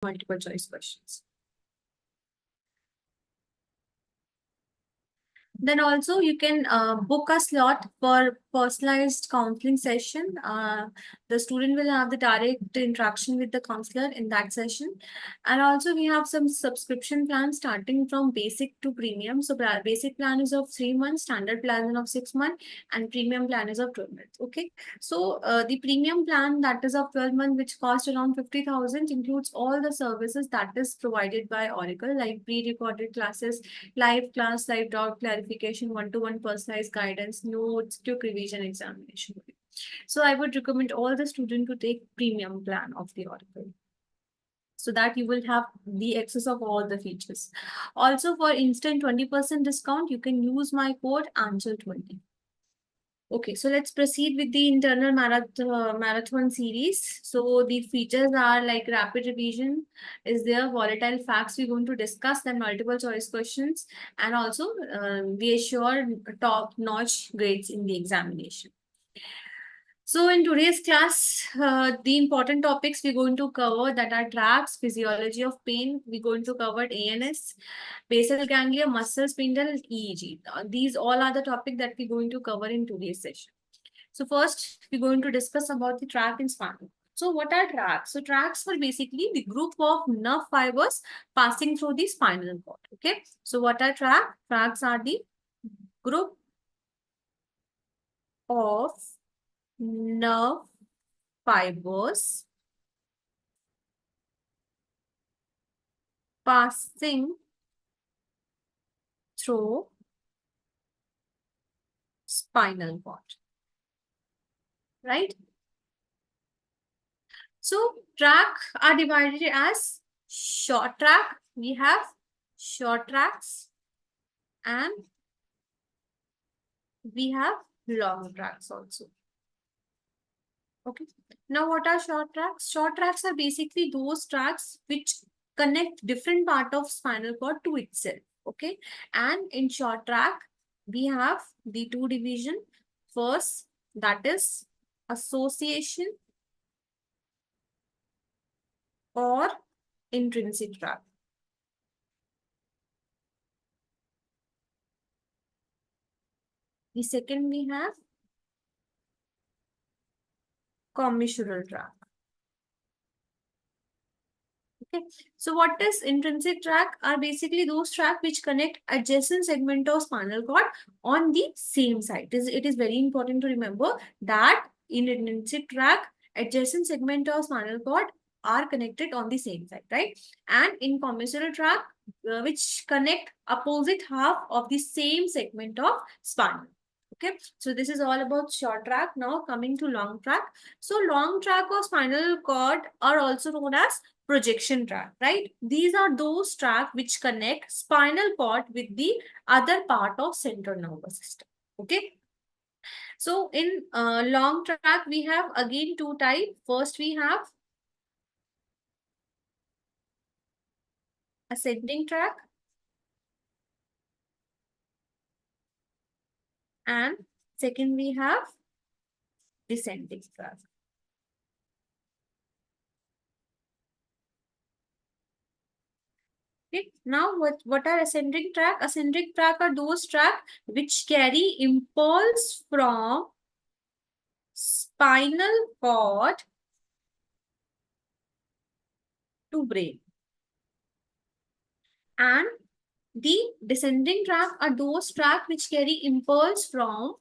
multiple choice questions. Then also you can book a slot for personalized counseling session. The student will have the direct interaction with the counselor in that session. And also we have some subscription plans starting from basic to premium. So basic plan is of 3 months, standard plan is of 6 months, and premium plan is of 12 months. Okay. So the premium plan that is of 12 months, which costs around 50,000, includes all the services that is provided by Auricle, like pre-recorded classes, live class, live doubt clarification, one-to-one personalized guidance, notes, quick revision examination. So I would recommend all the students to take premium plan of the Oracle, so that you will have the access of all the features. Also, for instant 20% discount, you can use my code Aanchal20. Okay, so let's proceed with the internal marathon series. So the features are like rapid revision is there, volatile facts we're going to discuss, then multiple choice questions, and also we assure top-notch grades in the examination. So in today's class, the important topics we're going to cover that are tracks, physiology of pain. We're going to cover ANS, basal ganglia, muscle spindle, EEG. These all are the topic that we're going to cover in today's session. So first, we're going to discuss about the track and spinal. So what are tracks? So tracks are basically the group of nerve fibers passing through the spinal cord. Okay. So what are track? Tracks are the group of nerve fibers passing through spinal cord, right? So track are divided as short track. We have short tracks and we have long tracks also. Okay. Now, what are short tracks? Short tracks are basically those tracks which connect different part of spinal cord to itself. Okay. And in short track, we have the two division. First, that is association or intrinsic track. The second we have commissural track. Okay, so what is intrinsic track are basically those track which connect adjacent segment of spinal cord on the same side. It is very important to remember that in intrinsic track, adjacent segment of spinal cord are connected on the same side, right? And in commissural track, which connect opposite half of the same segment of spinal. Okay, so this is all about short track. Now coming to long track. So long track of spinal cord are also known as projection track, right? These are those tracks which connect spinal cord with the other part of central nervous system. Okay. So in long track, we have again two types. First, we have ascending track and second we have descending track. Okay. Now, what are ascending track? Ascending track are those track which carry impulse from spinal cord to brain. And the descending track are those track which carry impulse from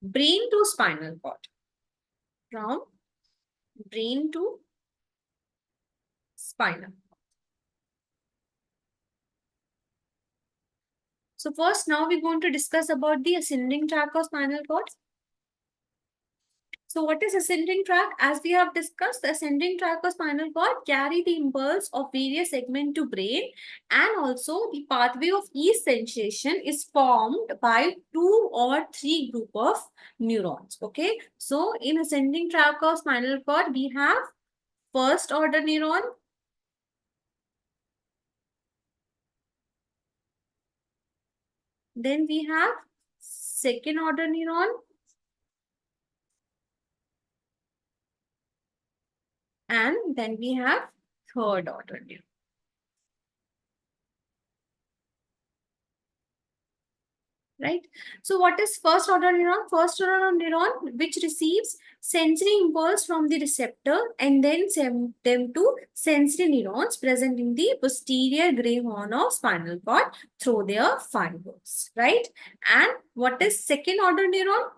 brain to spinal cord. From brain to spinal. So first, now we're going to discuss about the ascending track of spinal cord. So what is ascending track? As we have discussed, the ascending track of spinal cord carry the impulse of various segment to brain, and also the pathway of each sensation is formed by 2 or 3 group of neurons. Okay. So in ascending track of spinal cord, we have first order neuron, then we have second order neuron, and then we have third order neuron. Right? So what is first order neuron? First order neuron which receives sensory impulse from the receptor and then send them to sensory neurons present in the posterior gray horn of spinal cord through their fibers, right? And what is second order neuron?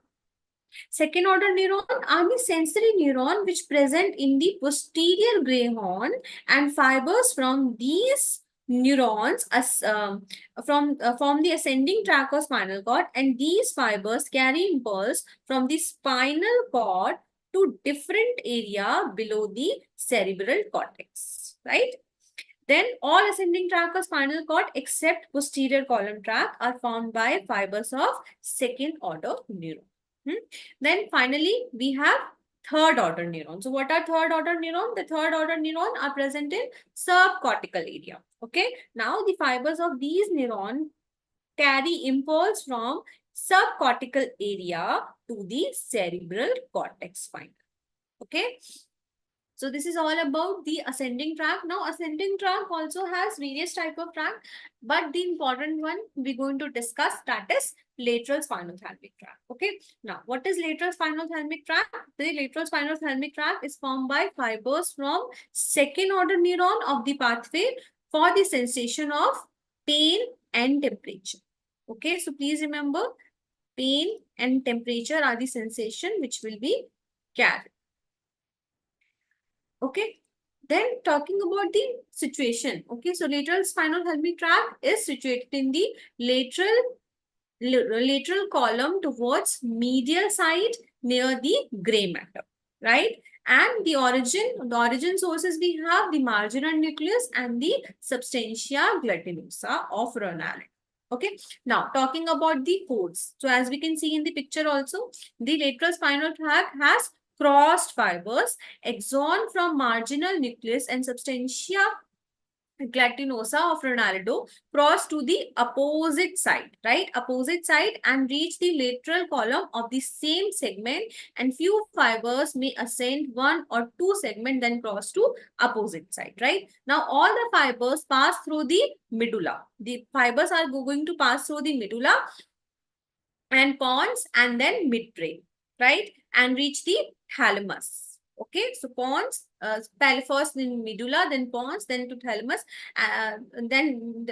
Second order neuron are the sensory neuron which present in the posterior gray horn, and fibers from these neurons from the ascending tract of spinal cord, and these fibers carry impulse from the spinal cord to different area below the cerebral cortex, right? Then all ascending tract of spinal cord except posterior column tract are formed by fibers of second order neuron. Then finally, we have third order neuron. So what are third order neuron? The third order neuron are present in subcortical area. Okay. Now the fibers of these neuron carry impulse from subcortical area to the cerebral cortex finally. Okay. So this is all about the ascending tract. Now ascending tract also has various type of tract, but the important one we're going to discuss, that is lateral spinothalamic tract. Okay. Now what is lateral spinothalamic tract? The lateral spinothalamic tract is formed by fibers from second order neuron of the pathway for the sensation of pain and temperature. Okay. So please remember, pain and temperature are the sensation which will be carried. Okay. Then talking about the situation. Okay. So lateral spinal thalamic tract is situated in the lateral column towards medial side near the gray matter, right? And the origin sources we have the marginal nucleus and the substantia glutinosa of Ronald. Okay. Now talking about the codes. So as we can see in the picture also, the lateral spinal tract has crossed fibers, axon from marginal nucleus and substantia glutinosa of Ronaldo cross to the opposite side, right? Opposite side and reach the lateral column of the same segment, and few fibers may ascend one or two segments then cross to opposite side, right? Now all the fibers pass through the medulla. The fibers are going to pass through the medulla and pons and then midbrain, right? And reach the thalamus. Okay, so pons, first in medulla, then pons, then to thalamus, then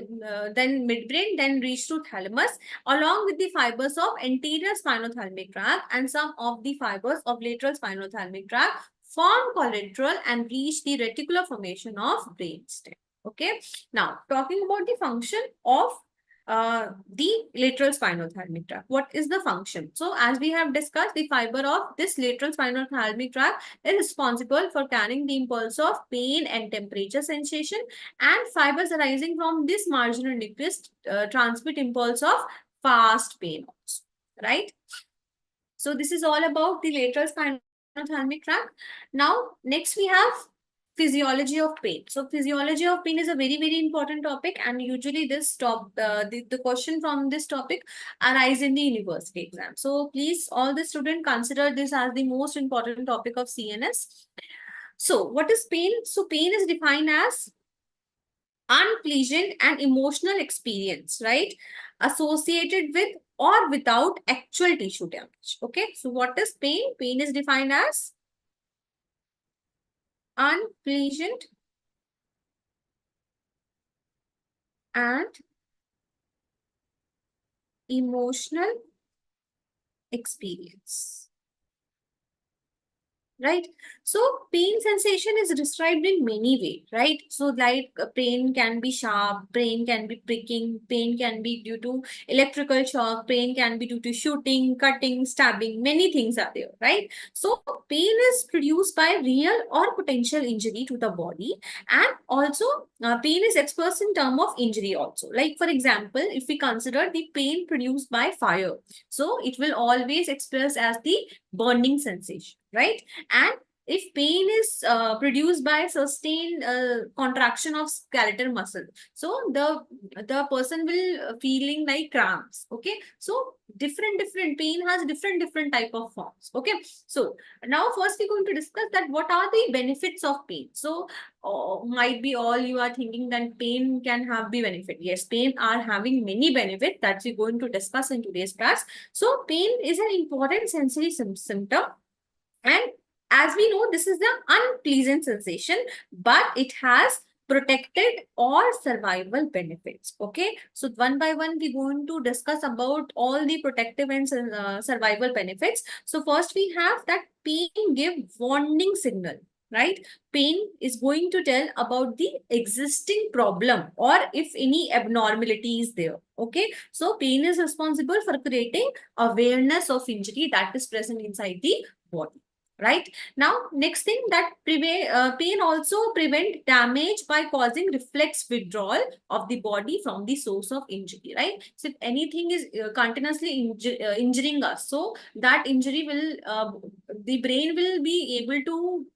midbrain, then reach to thalamus, along with the fibers of anterior spinothalamic tract and some of the fibers of lateral spinothalamic tract form collateral and reach the reticular formation of brainstem. Okay, now talking about the function of the lateral spinothalamic tract. What is the function? So as we have discussed, the fiber of this lateral spinothalamic tract is responsible for carrying the impulse of pain and temperature sensation, and fibers arising from this marginal nucleus transmit impulse of fast pain also, right? So this is all about the lateral spinothalamic tract. Now next we have physiology of pain. So physiology of pain is a very, very important topic, and usually the question from this topic arise in the university exam. So please, all the students, consider this as the most important topic of CNS. So what is pain? So pain is defined as unpleasant and emotional experience, right? Associated with or without actual tissue damage. Okay. So what is pain? Pain is defined as unpleasant and emotional experience, right? So pain sensation is described in many ways, right? So like pain can be sharp, pain can be pricking, pain can be due to electrical shock, pain can be due to shooting, cutting, stabbing, many things are there, right? So pain is produced by real or potential injury to the body, and also pain is expressed in term of injury also. Like for example, if we consider the pain produced by fire, so it will always express as the burning sensation, right? And if pain is produced by sustained contraction of skeletal muscle, so the person will feeling like cramps. Okay, so different pain has different type of forms. Okay, so now first we're going to discuss that what are the benefits of pain. So might be all you are thinking that pain can have the benefit. Yes, pain are having many benefits that we're going to discuss in today's class. So pain is an important sensory symptom, and as we know, this is the unpleasant sensation, but it has protected or survival benefits. Okay, so one by one we're going to discuss about all the protective and survival benefits. So first we have that pain give warning signal, right? Pain is going to tell about the existing problem or if any abnormality is there. Okay, so pain is responsible for creating awareness of injury that is present inside the body. Right now, next thing that pain also prevent damage by causing reflex withdrawal of the body from the source of injury. Right, so if anything is continuously injuring us, so that injury will the brain will be able to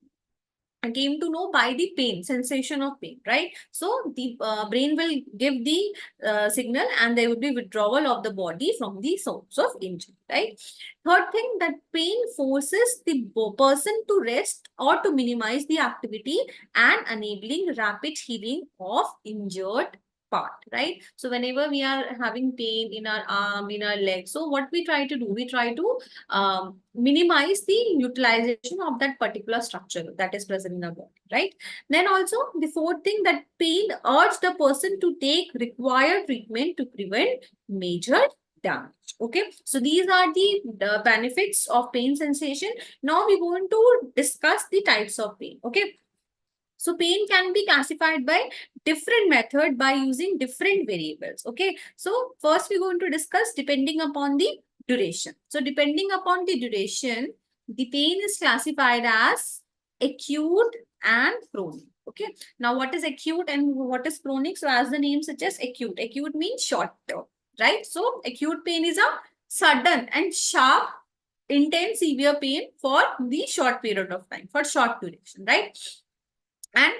came to know by the pain, sensation of pain, right? So the brain will give the signal and there will be withdrawal of the body from the source of injury, right? Third thing, that pain forces the person to rest or to minimize the activity and enabling rapid healing of injured part, right? So whenever we are having pain in our arm, in our leg, so what we try to do, we try to minimize the utilization of that particular structure that is present in the body, right? Then also the fourth thing, that pain urge the person to take required treatment to prevent major damage. Okay, so these are the benefits of pain sensation. Now we're going to discuss the types of pain. Okay, so pain can be classified by different method by using different variables. Okay, so first we're going to discuss depending upon the duration. So depending upon the duration, the pain is classified as acute and chronic. Okay, now what is acute and what is chronic? So as the name suggests, acute. Acute means short term, right? So acute pain is a sudden and sharp, intense, severe pain for the short period of time, for short duration, right? And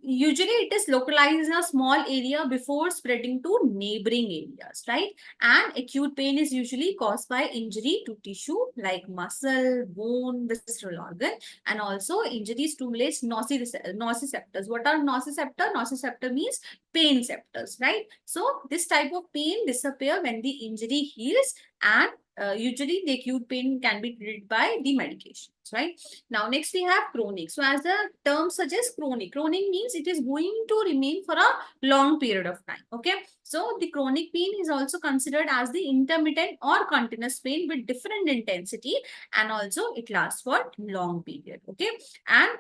usually it is localized in a small area before spreading to neighboring areas, right? And acute pain is usually caused by injury to tissue like muscle, bone, visceral organ, and also injury stimulates nociceptors. What are nociceptors? Nociceptor means pain receptors, right? So this type of pain disappear when the injury heals, and usually the acute pain can be treated by the medications, right? Now, next we have chronic. So, as the term suggests, chronic. Chronic means it is going to remain for a long period of time. Okay. So, the chronic pain is also considered as the intermittent or continuous pain with different intensity, and also it lasts for long period. Okay. And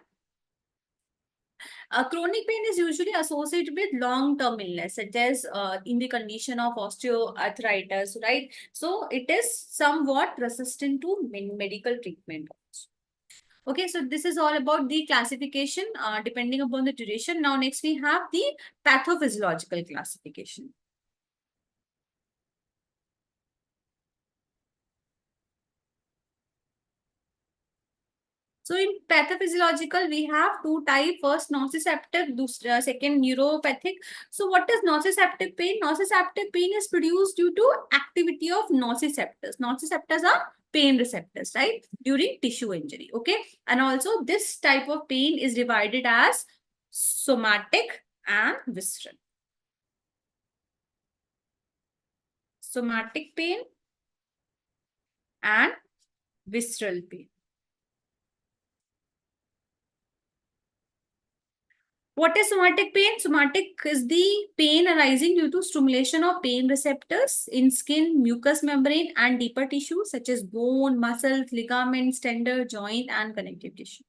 chronic pain is usually associated with long-term illness, such as in the condition of osteoarthritis, right? So it is somewhat resistant to medical treatment. Okay, so this is all about the classification depending upon the duration. Now, next we have the pathophysiological classification. So in pathophysiological, we have two types. First, nociceptive, second, neuropathic. So what is nociceptive pain? Nociceptive pain is produced due to activity of nociceptors. Nociceptors are pain receptors, right? During tissue injury, okay? And also this type of pain is divided as somatic and visceral. Somatic pain and visceral pain. What is somatic pain? Somatic is the pain arising due to stimulation of pain receptors in skin, mucous membrane, and deeper tissue such as bone, muscles, ligaments, tender, joint, and connective tissue.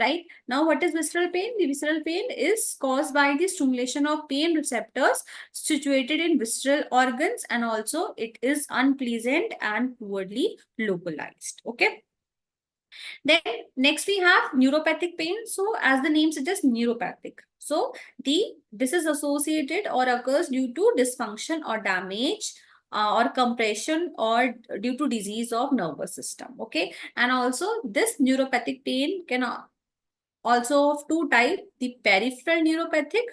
Right? Now, what is visceral pain? The visceral pain is caused by the stimulation of pain receptors situated in visceral organs, and also it is unpleasant and poorly localized. Okay. Then next we have neuropathic pain. So as the name suggests, neuropathic. So this is associated or occurs due to dysfunction or damage or compression or due to disease of nervous system. Okay, and also this neuropathic pain can also of two type, the peripheral neuropathic,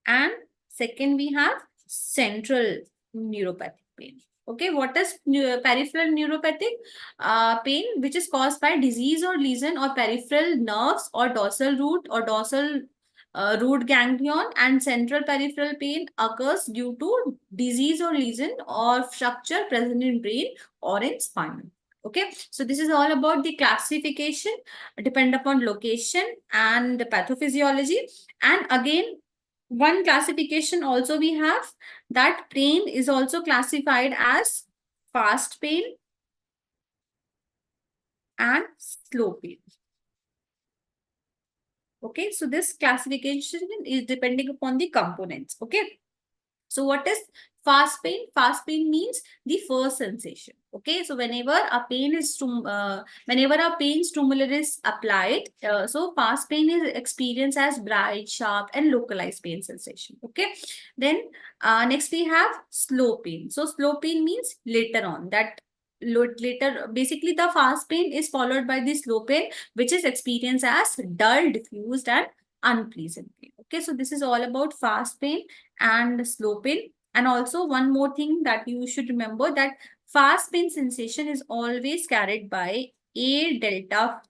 and second we have central neuropathic pain. Okay, what is peripheral neuropathic pain? Which is caused by disease or lesion or peripheral nerves or dorsal root or dorsal root ganglion, and central peripheral pain occurs due to disease or lesion or structure present in brain or in spine. Okay, so this is all about the classification depend upon location and the pathophysiology. And again, one classification also we have, that pain is also classified as fast pain and slow pain. Okay, so this classification is depending upon the components. Okay, so what is fast pain? Fast pain means the first sensation. Okay, so whenever a pain stimulus is applied, so fast pain is experienced as bright, sharp, and localized pain sensation. Okay, then next we have slow pain. So slow pain means later on, that later, basically the fast pain is followed by the slow pain, which is experienced as dull, diffused, and unpleasant pain. Okay, so this is all about fast pain and slow pain. And also one more thing that you should remember, that fast pain sensation is always carried by A delta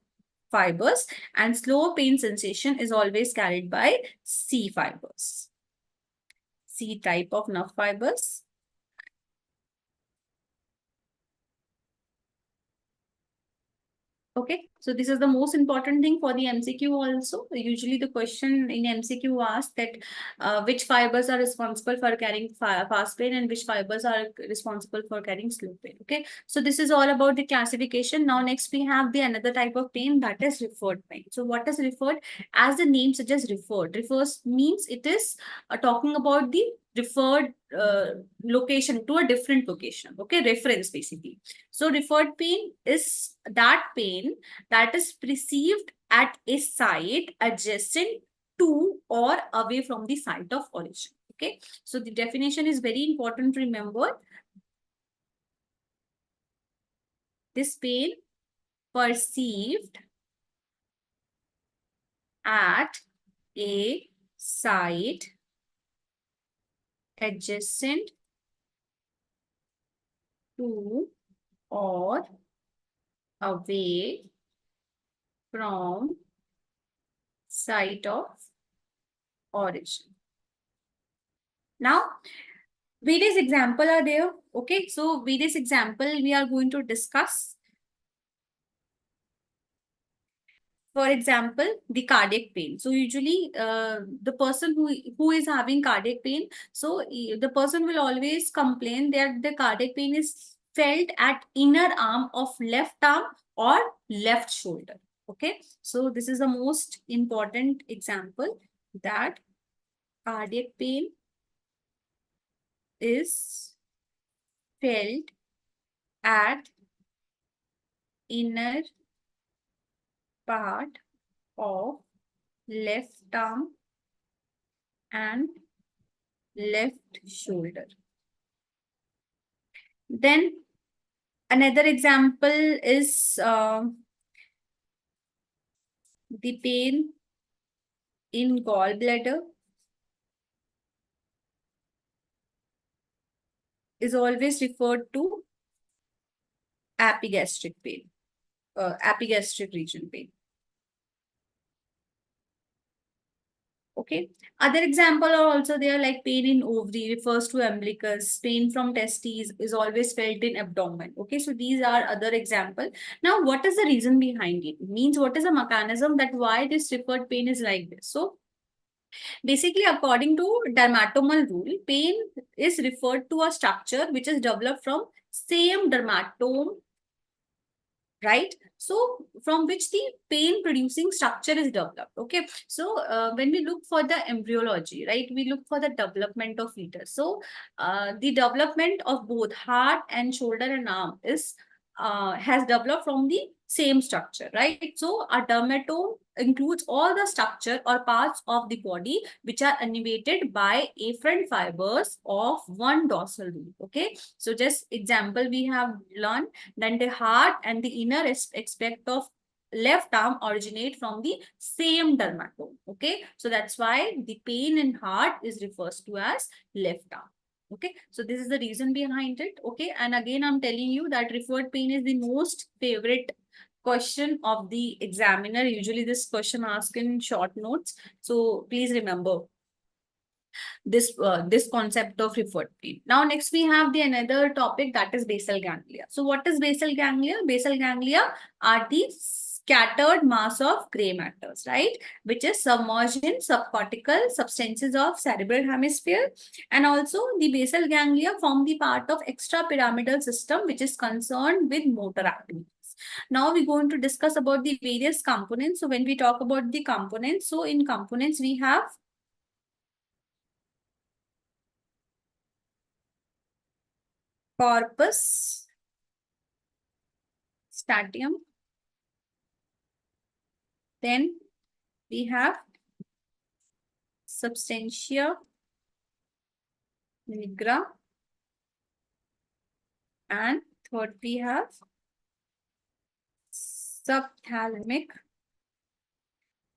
fibers, and slow pain sensation is always carried by C fibers, C type of nerve fibers. Okay, so this is the most important thing for the MCQ also. Usually the question in MCQ asks that which fibers are responsible for carrying fast pain and which fibers are responsible for carrying slow pain. Okay, so this is all about the classification. Now next we have the another type of pain, that is referred pain. So what is referred? As the name suggests, referred refers means it is talking about the referred location to a different location. Okay, reference basically. So referred pain is that pain that is perceived at a site adjacent to or away from the site of origin. Okay, so the definition is very important to remember. This pain perceived at a site adjacent to or away from site of origin. Now, various example are there. Okay, so various example we are going to discuss. For example, the cardiac pain. So usually the person who is having cardiac pain, so the person will always complain that the cardiac pain is felt at inner arm of left arm or left shoulder. Okay, so this is the most important example, that cardiac pain is felt at inner part of left arm and left shoulder. Then another example is the pain in gallbladder is always referred to epigastric pain, epigastric region pain. Okay. Other example are also there, like pain in ovary refers to umbilicus, pain from testes is always felt in abdomen. Okay, so these are other example. Now, what is the reason behind it? Means what is the mechanism that why this referred pain is like this? So basically, according to dermatomal rule, pain is referred to a structure which is developed from same dermatome, right? So from which the pain producing structure is developed. Okay, so when we look for the embryology, right, we look for the development of fetus. So the development of both heart and shoulder and arm is has developed from the same structure, right? So a dermatome includes all the structure or parts of the body which are innervated by afferent fibers of one dorsal root. Okay, so just example we have learned that the heart and the inner aspect of left arm originate from the same dermatome. Okay, so that's why the pain in heart is refers to as left arm. Okay, so this is the reason behind it. Okay, and again I'm telling you that referred pain is the most favorite question of the examiner. Usually this question asked in short notes, so please remember this concept of referred pain. Now next we have the another topic, that is basal ganglia. So what is basal ganglia? Basal ganglia are the scattered mass of gray matters, right, which is submerged in subcortical substances of cerebral hemisphere. And also the basal ganglia form the part of extrapyramidal system which is concerned with motor activities. Now we're going to discuss about the various components. So when we talk about the components, so in components we have corpus stadium. Then we have substantia nigra. And third, we have subthalamic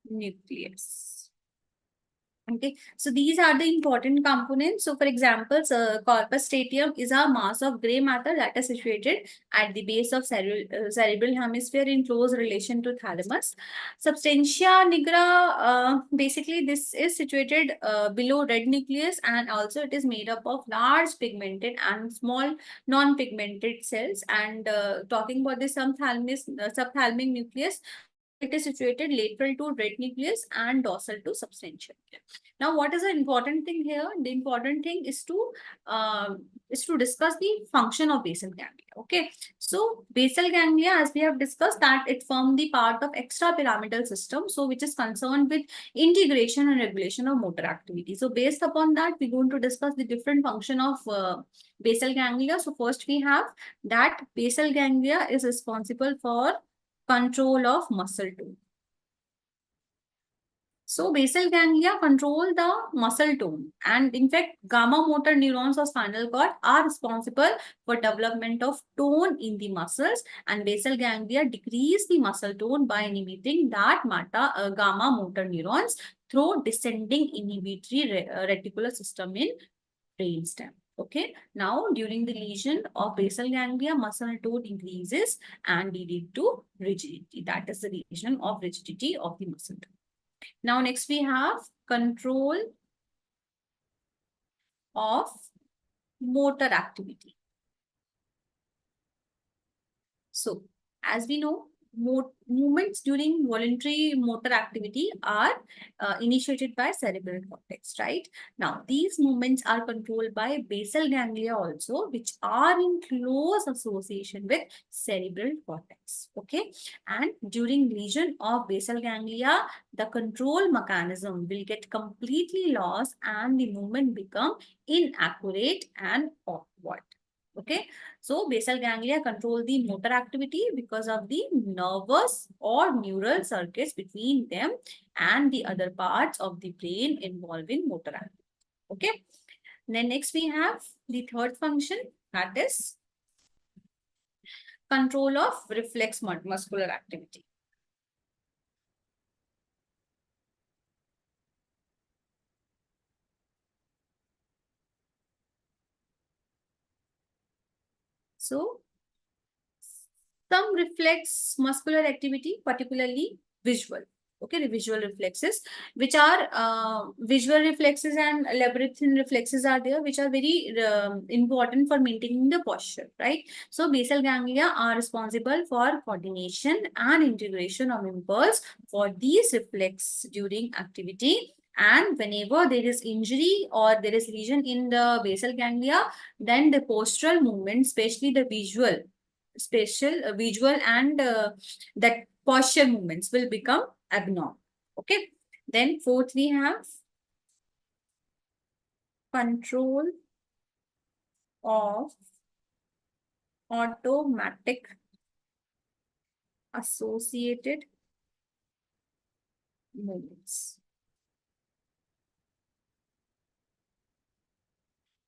nucleus. Okay, so these are the important components. So for example, corpus stadium is a mass of gray matter that is situated at the base of cerebral hemisphere in close relation to thalamus. Substantia nigra, basically this is situated below red nucleus, and also it is made up of large pigmented and small non-pigmented cells. And talking about the subthalamic nucleus, it is situated lateral to red nucleus and dorsal to substantia. Now, what is the important thing here? The important thing is to discuss the function of basal ganglia. Okay, so basal ganglia, as we have discussed, that it form the part of extrapyramidal system, so which is concerned with integration and regulation of motor activity. So based upon that, we're going to discuss the different function of basal ganglia. So first we have that basal ganglia is responsible for control of muscle tone. So basal ganglia control the muscle tone, and in fact gamma motor neurons of spinal cord are responsible for development of tone in the muscles, and basal ganglia decrease the muscle tone by inhibiting that gamma motor neurons through descending inhibitory reticular system in brainstem. Okay, now during the lesion of basal ganglia, muscle tone increases and leading to rigidity. That is the region of rigidity of the muscle tone. Now next we have control of motor activity. So as we know, movements during voluntary motor activity are initiated by cerebral cortex, right? Now, these movements are controlled by basal ganglia also, which are in close association with cerebral cortex, okay? And during lesion of basal ganglia, the control mechanism will get completely lost and the movement become inaccurate and awkward. Okay, so basal ganglia control the motor activity because of the nervous or neural circuits between them and the other parts of the brain involving motor activity. Okay, then next we have the third function, that is control of reflex muscular activity. So some reflex muscular activity, particularly visual. Okay, the visual reflexes, which are visual reflexes and labyrinthine reflexes are there, which are very important for maintaining the posture, right? So basal ganglia are responsible for coordination and integration of impulse for these reflex during activity. And whenever there is injury or there is lesion in the basal ganglia, then the postural movement, especially the visual and that posture movements will become abnormal. Okay, then fourth we have control of automatic associated movements.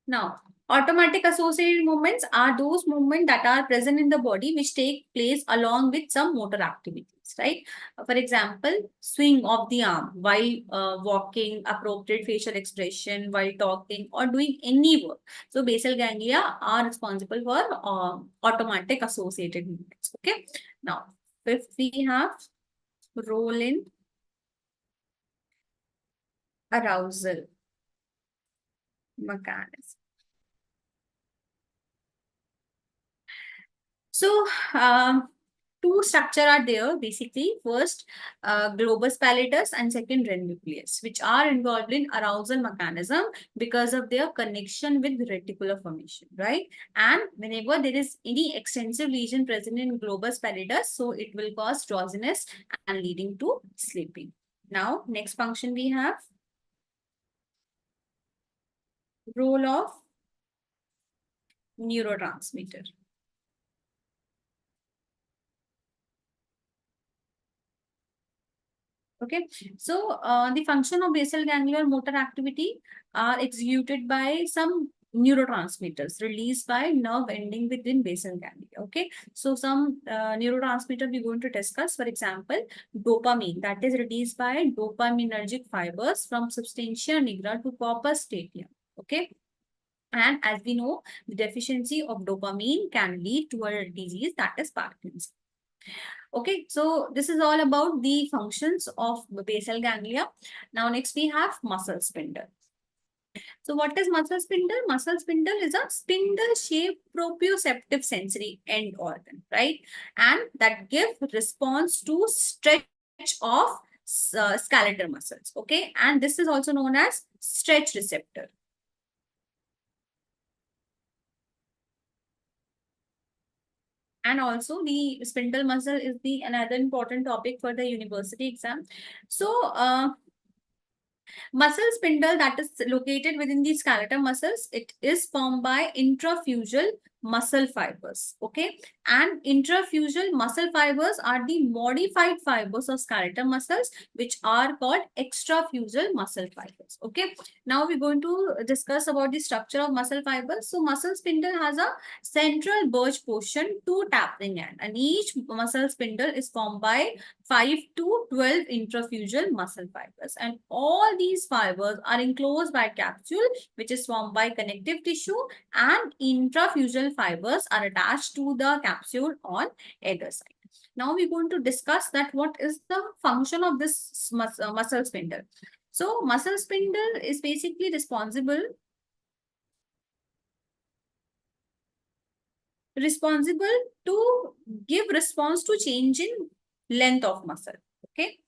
Now, automatic associated movements are those movements that are present in the body which take place along with some motor activities, right? For example, swing of the arm while walking, appropriate facial expression while talking, or doing any work. So, basal ganglia are responsible for automatic associated movements. Okay. Now, fifth, we have role in arousal mechanism. So, two structure are there basically. First, globus pallidus and second, red nucleus, which are involved in arousal mechanism because of their connection with reticular formation, right? And whenever there is any extensive lesion present in globus pallidus, so it will cause drowsiness and leading to sleeping. Now, next function we have role of neurotransmitter. Okay, so the function of basal ganglion motor activity are executed by some neurotransmitters released by nerve ending within basal ganglia. Okay, so some neurotransmitter we're going to discuss. For example, dopamine that is released by dopaminergic fibers from substantia nigra to corpus luteum. Okay, and as we know, the deficiency of dopamine can lead to a disease that is Parkinson's. Okay, so this is all about the functions of the basal ganglia. Now, next we have muscle spindle. So, what is muscle spindle? Muscle spindle is a spindle-shaped proprioceptive sensory end organ, right? And that give response to stretch of skeletal muscles. Okay, and this is also known as stretch receptor. And also the spindle muscle is the another important topic for the university exam. So, muscle spindle that is located within the skeletal muscles, it is formed by intrafusal muscle fibers. Okay. And intrafusal muscle fibers are the modified fibers of skeletal muscles, which are called extrafusal muscle fibers. Okay. Now we're going to discuss about the structure of muscle fibers. So muscle spindle has a central bulge portion, two tapering end, and each muscle spindle is formed by 5 to 12 intrafusal muscle fibers, and all these fibers are enclosed by capsule which is formed by connective tissue, and intrafusal fibers are attached to the capsule on either side. Now we're going to discuss that what is the function of this muscle spindle. So muscle spindle is basically responsible to give response to change in length of muscle. Okay,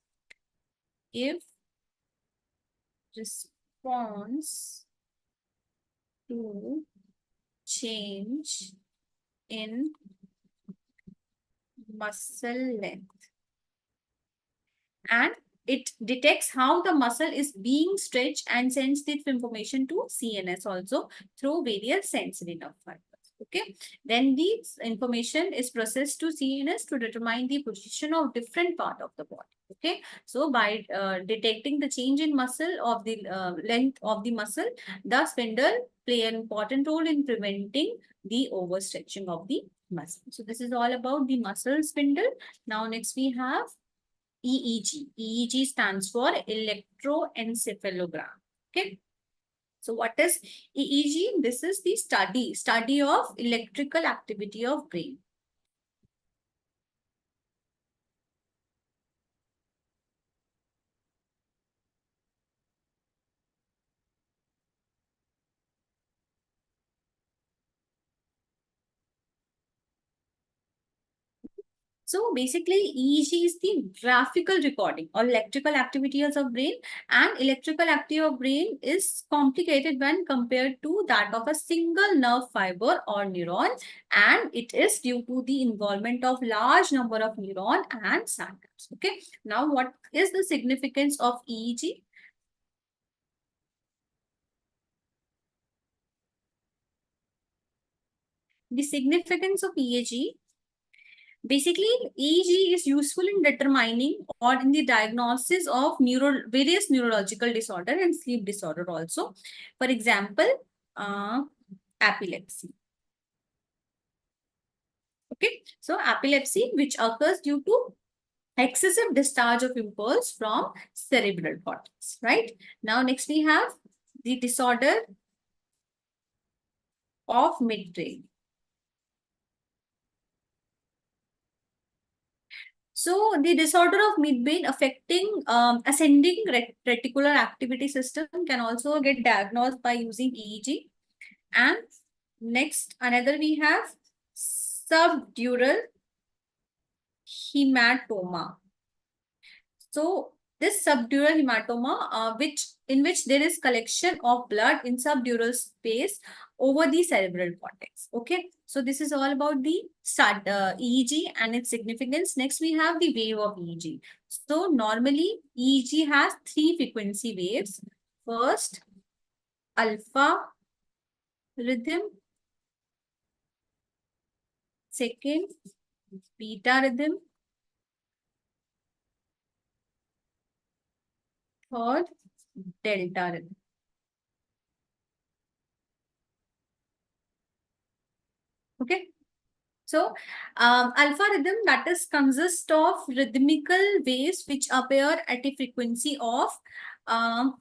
give response to change in muscle length, and it detects how the muscle is being stretched and sends this information to CNS also through various sensory nerve fibers. Okay, then this information is processed to CNS to determine the position of different part of the body. Okay, so by detecting the change in muscle of the length of the muscle, the spindle play an important role in preventing the overstretching of the muscle. So this is all about the muscle spindle. Now next we have EEG. EEG stands for electroencephalogram. Okay. So what is EEG? This is the study of electrical activity of brain. So basically, EEG is the graphical recording or electrical activities of brain, and electrical activity of brain is complicated when compared to that of a single nerve fiber or neuron, and it is due to the involvement of large number of neuron and synapse. Okay. Now, what is the significance of EEG? The significance of EEG Basically, EEG is useful in determining or in the diagnosis of various neurological disorder and sleep disorder also. For example, epilepsy. Okay, so epilepsy, which occurs due to excessive discharge of impulse from cerebral cortex, right? Now, next we have the disorder of midbrain. So, the disorder of midbrain affecting ascending reticular activity system can also get diagnosed by using EEG. And next, another we have subdural hematoma. So this subdural hematoma, which there is collection of blood in subdural space over the cerebral cortex. Okay, so this is all about the EEG and its significance. Next, we have the wave of EEG. So normally EEG has three frequency waves. First, alpha rhythm. Second, beta rhythm. Third, delta rhythm. Okay. So, alpha rhythm, that is consist of rhythmical waves which appear at a frequency of um,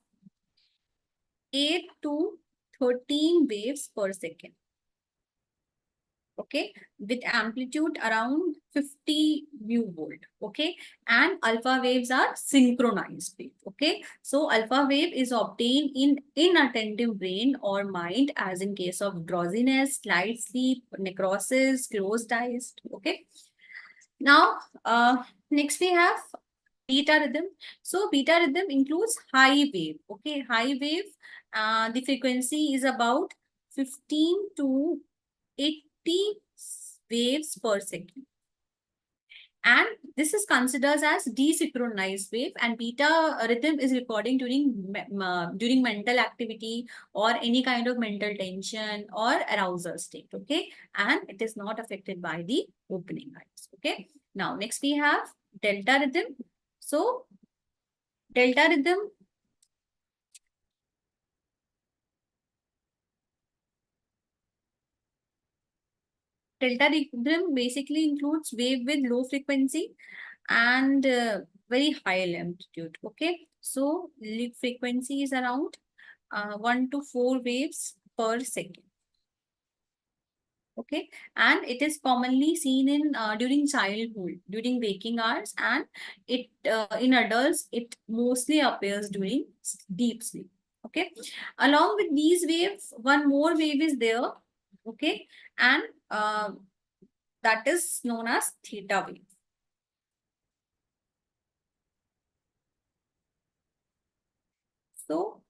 8 to 13 waves per second. Okay, with amplitude around 50 mu volt. Okay, and alpha waves are synchronized wave. Okay, so alpha wave is obtained in inattentive brain or mind, as in case of drowsiness, light sleep, necrosis, closed eyes. Okay, now next we have beta rhythm. So beta rhythm includes high wave. Okay, high wave. The frequency is about 15 to 80 waves per second. And this is considered as desynchronized wave, and beta rhythm is recording during mental activity or any kind of mental tension or arousal state. Okay, and it is not affected by the opening eyes. Okay, now next we have delta rhythm. So delta rhythm delta rhythm basically includes wave with low frequency and very high amplitude. Okay, so lead frequency is around 1 to 4 waves per second. Okay, and it is commonly seen in during childhood, during waking hours, and it in adults it mostly appears during deep sleep. Okay, along with these waves, one more wave is there. Okay, and that is known as theta wave. So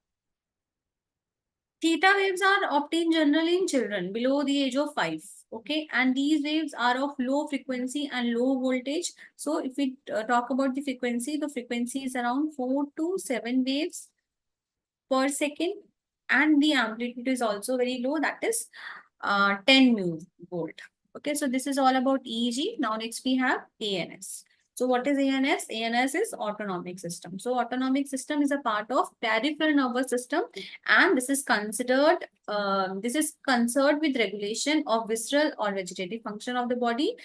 theta waves are obtained generally in children below the age of 5. Okay, and these waves are of low frequency and low voltage. So if we talk about the frequency is around 4 to 7 waves per second, and the amplitude is also very low, that is 10 mu volt. Okay, so this is all about EEG. Now next we have ANS. So what is ANS? ANS is autonomic system. So autonomic system is a part of peripheral nervous system, and this is concerned with regulation of visceral or vegetative function of the body,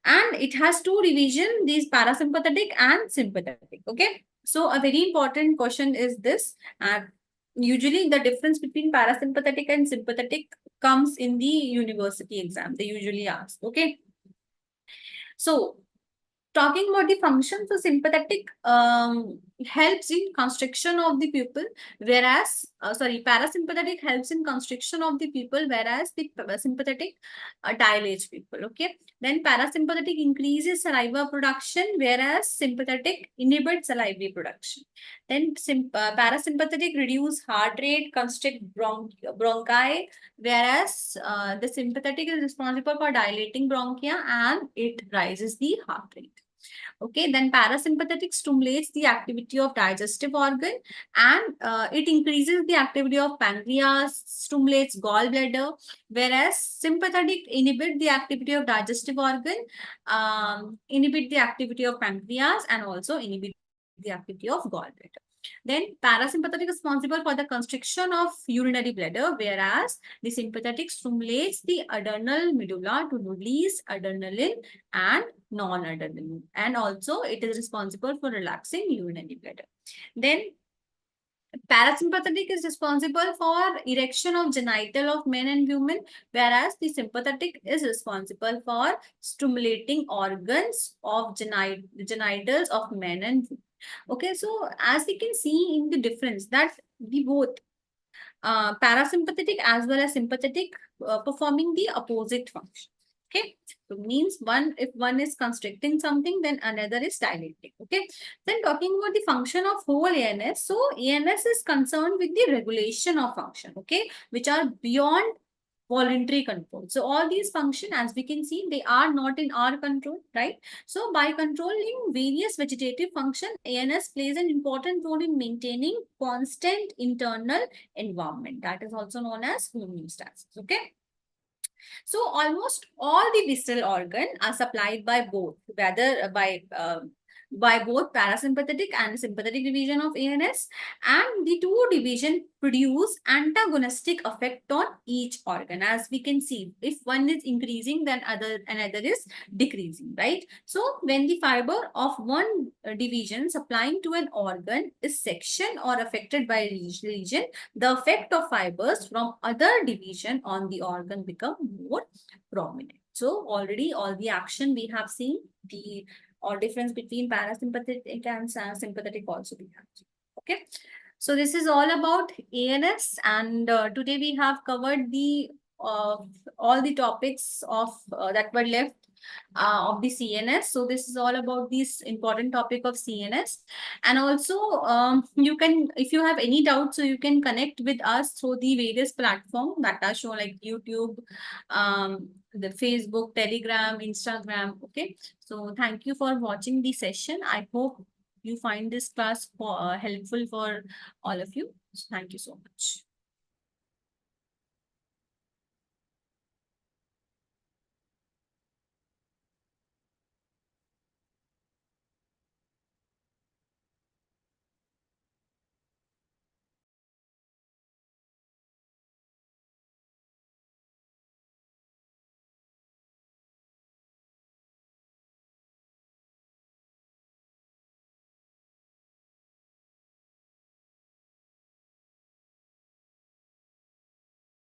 and it has two division, these parasympathetic and sympathetic. Okay, so a very important question is this, and usually the difference between parasympathetic and sympathetic comes in the university exam, they usually ask. Okay, so talking about the function, so sympathetic helps in constriction of the pupil, whereas, parasympathetic helps in constriction of the pupil, whereas the sympathetic dilates pupil. Okay. Then parasympathetic increases saliva production, whereas sympathetic inhibits saliva production. Then parasympathetic reduce heart rate, constrict bronchi, whereas the sympathetic is responsible for dilating bronchia and it rises the heart rate. Okay, then parasympathetic stimulates the activity of digestive organ, and it increases the activity of pancreas, stimulates gallbladder, whereas sympathetic inhibit the activity of digestive organ, inhibit the activity of pancreas, and also inhibit the activity of gallbladder. Then parasympathetic is responsible for the constriction of urinary bladder, whereas the sympathetic stimulates the adrenal medulla to release adrenaline and non-adrenaline. And also it is responsible for relaxing urinary bladder. Then parasympathetic is responsible for erection of genital of men and women, whereas the sympathetic is responsible for stimulating organs of genitals of men and women. Okay, so as we can see in the difference that the both parasympathetic as well as sympathetic performing the opposite function. Okay, so means if one is constricting something, then another is dilating. Okay, then talking about the function of whole ANS. So ANS is concerned with the regulation of function. Okay, which are beyond voluntary control. So all these functions, as we can see, they are not in our control, right? So by controlling various vegetative function, ANS plays an important role in maintaining constant internal environment. That is also known as homeostasis. Okay. So almost all the visceral organ are supplied by both, whether by both parasympathetic and sympathetic division of ANS, and the two division produce antagonistic effect on each organ. As we can see, if one is increasing, then another is decreasing, right? So when the fiber of one division supplying to an organ is sectioned or affected by region, the effect of fibers from other division on the organ become more prominent. So already all the action we have seen, the or difference between parasympathetic and sympathetic also we have seen. Okay. So this is all about ANS, and today we have covered the all the topics of that were left of the CNS. So this is all about this important topic of CNS. And also you can, if you have any doubts, so you can connect with us through the various platforms that are shown, like YouTube, the Facebook, Telegram, Instagram. Okay. So thank you for watching the session. I hope you find this class helpful for all of you. So thank you so much.